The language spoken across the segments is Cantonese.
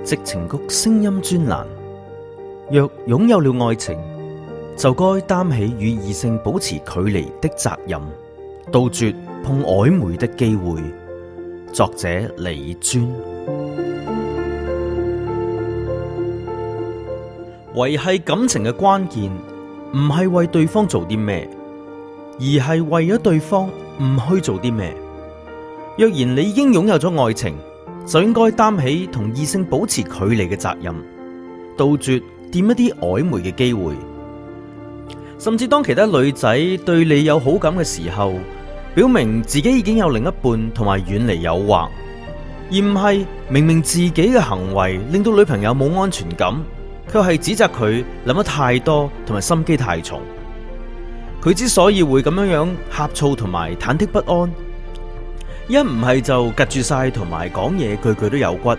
矽情谷聲音專欄。若擁有了愛情，就該擔起與異性保持距離的責任，杜絕碰曖昧的機會。作者李尊。維繫感情嘅關鍵唔係為對方做啲咩，而係為咗對方唔去做啲咩。若然你已經擁有咗愛情，就應該擔起同異性保持距離嘅責任，杜絕掂一啲曖昧嘅機會。甚至當其他女仔對你有好感嘅時候，表明自己已經有另一半同埋遠離誘惑，而唔係明明自己嘅行為令到女朋友冇安全感，卻係指責佢諗得太多同埋心機太重。佢之所以會咁樣呷醋同埋忐忑不安，一唔係就夾住晒同埋講嘢句句都有骨，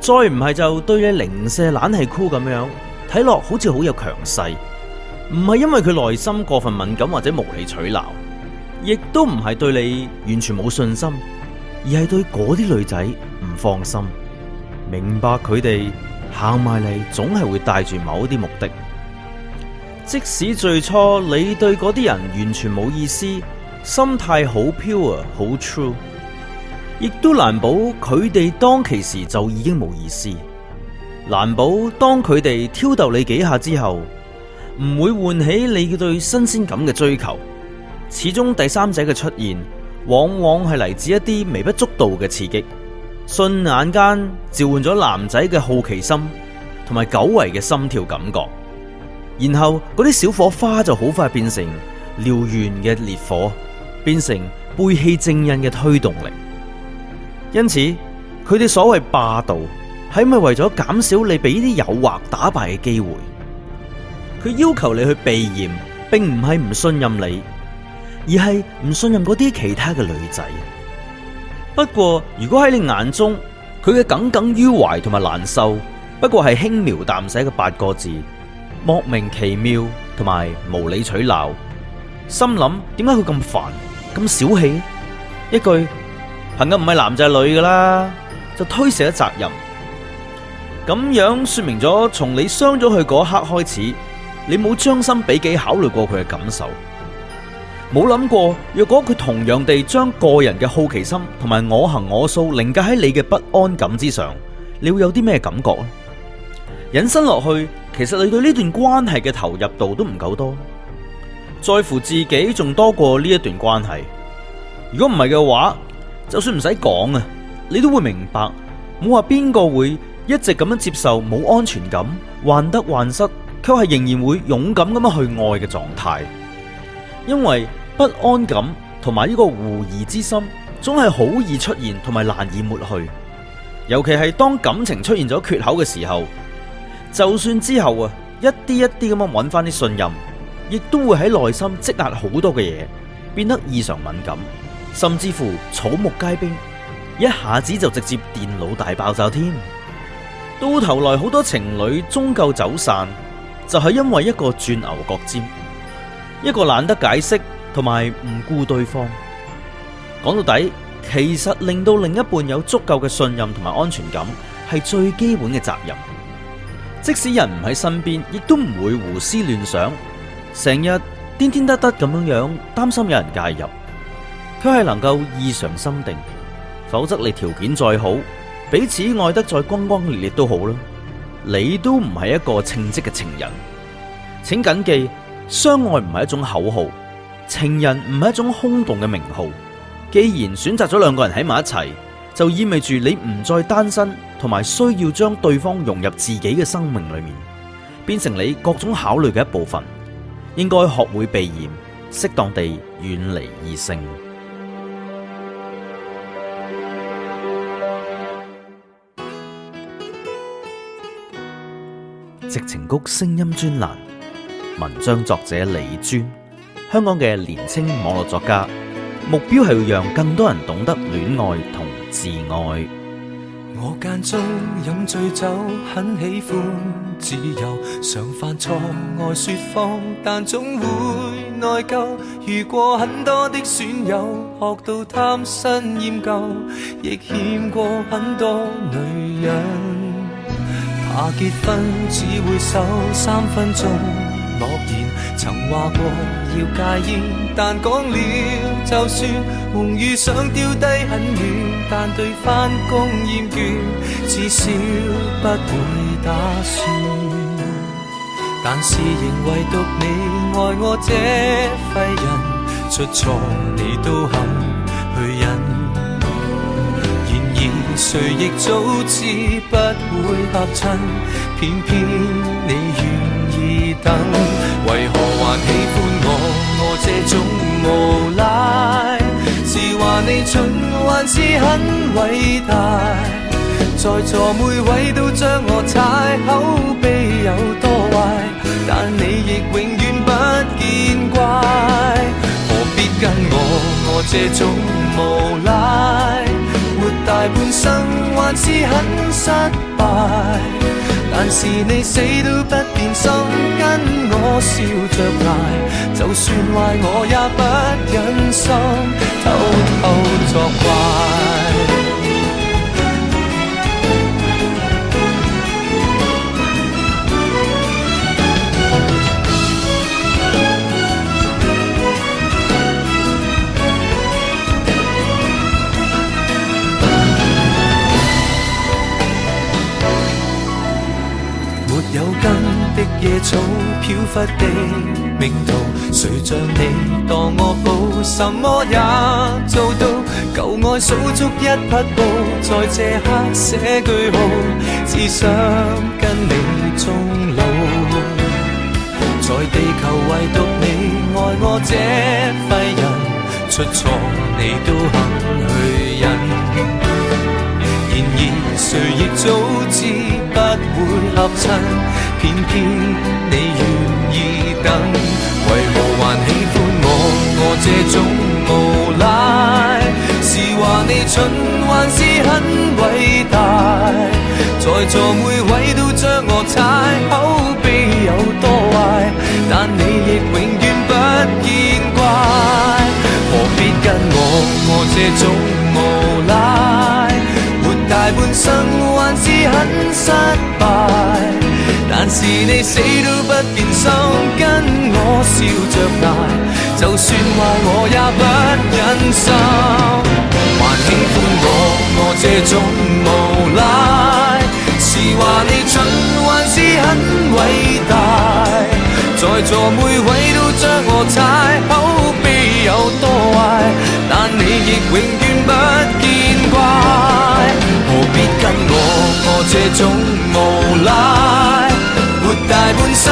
再唔係就對你零舍懶係酷咁樣，睇落好似好有強勢。唔係因為佢內心過分敏感或者無理取鬧，亦都唔係對你完全冇信心，而係對嗰啲女仔唔放心，明白佢哋行埋嚟總係會帶住某啲目的。即使最初你對嗰啲人完全冇意思，心態好 pure 好 true， 亦都難保佢哋當其時就已經冇意思，難保當佢哋挑逗你幾下之後唔會喚起你對新鮮感嘅追求。始終第三者嘅出現往往係嚟自一啲微不足道嘅刺激，瞬眼間召喚咗男仔嘅好奇心同埋久違嘅心跳感覺，然後嗰啲小火花就好快變成燎原嘅烈火，變成背棄正印嘅推動力。因此佢哋所謂霸道係咪為咗減少你俾啲誘惑打敗嘅機會？佢要求你去避嫌，並唔係唔信任你，而係唔信任嗰啲其他嘅女仔。不過如果喺你眼中，佢嘅耿耿於懷同埋難受，不過係輕描淡寫嘅8個字，莫名其妙同埋無理取鬧，心諗點解佢咁煩咁小氣？一句朋友唔係男就係女噶啦，就推卸咗責任。咁樣說明咗，從你傷咗佢嗰一刻開始，你冇將心比己考慮過佢嘅感受，冇諗過若果佢同樣地將個人嘅好奇心同埋我行我素凌駕喺你嘅不安感之上，你會有啲咩感覺呢？引申落去，其實你對呢段關係嘅投入度都唔夠多，在乎自己仲多過呢一段關係。如果唔係嘅話，就算唔使講啊，你都會明白，冇話邊個會一直咁樣接受冇安全感、患得患失，卻係仍然會勇敢咁樣去愛嘅狀態。因為不安感同埋呢個狐疑之心，總係好易出現同埋難以抹去。尤其係當感情出現咗缺口嘅時候，就算之後啊一啲一啲咁樣揾翻啲信任，亦都會喺內心積壓好多嘅嘢，變得異常敏感，甚至乎草木皆兵，一下子就直接電腦大爆炸添。到頭來好多情侶終究走散，就係因為一個鑽牛角尖，一個懶得解釋同埋唔顧對方。講到底，其實令到另一半有足夠嘅信任同埋安全感係最基本嘅責任。即使人唔喺身邊，亦都唔會胡思亂想，成日顛顛得得咁樣擔心有人介入，佢係能夠異常心定。否則你條件再好，彼此愛得再轟轟烈烈都好啦，你都唔係一個稱職嘅情人。請謹記，相愛唔係一種口號，情人唔係一種空洞嘅名號。既然選擇咗兩個人喺埋一齊，就意味住你唔再單身，同埋需要將對方融入自己嘅生命裏面，變成你各種考慮嘅一部分。應該學會避嫌，適當地遠離異性。矽情谷聲音專欄，文章作者李尊，香港嘅年輕網絡作家，目標係要讓更多人懂得戀愛同自愛。我間中飲醉酒，很喜歡自由，常犯錯愛說謊，但總會內疚。遇過很多的損友，學到貪新厭舊，亦欠過很多女人。怕結婚只會守3分鐘諾言，曾話過要戒煙，但講了就算，夢遇想丟低很遠，但對返工厭倦，至少不會打算。但是仍唯獨你愛我這廢人，出錯你都肯去忍。然而誰亦早知不會合襯，偏偏你願意等。為何還喜歡我這種無賴？是話你蠢還是很偉大？在座每位都將我踩，口碑有多壞，但你亦永遠不見怪。何必跟我這種無賴？活大半生還是很失敗，但是你死都不變心，跟我笑着捱，就算壞我也不忍心偷偷作怪。沒有根的野草，飄忽的命途，誰像你當我寶，什麼也做到。舊愛數足一匹布，在這刻寫句號，只想跟你終老。在地球唯獨你愛我這廢人，出錯你都肯去忍。然而誰亦早知不會合襯，偏偏你願意等。為何還喜歡我這種無賴？是話你蠢還是很偉大？在座每位都將我踩，口碑有多壞，但你亦永遠不見怪。何必跟我這種無賴？大半生還是很失敗，但是你死都不變心，跟我笑着捱，就算壞我也不忍心。還喜歡我這種無賴？是話你蠢還是很偉大？在座每位都將我踩，口碑有多壞，但你亦永遠不見怪。何必跟我這種無賴？活大半生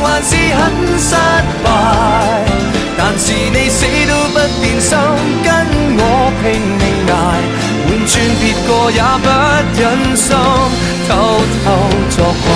還是很失敗，但是你死都不變心，跟我拼命捱，換轉別個也不忍心偷偷作怪。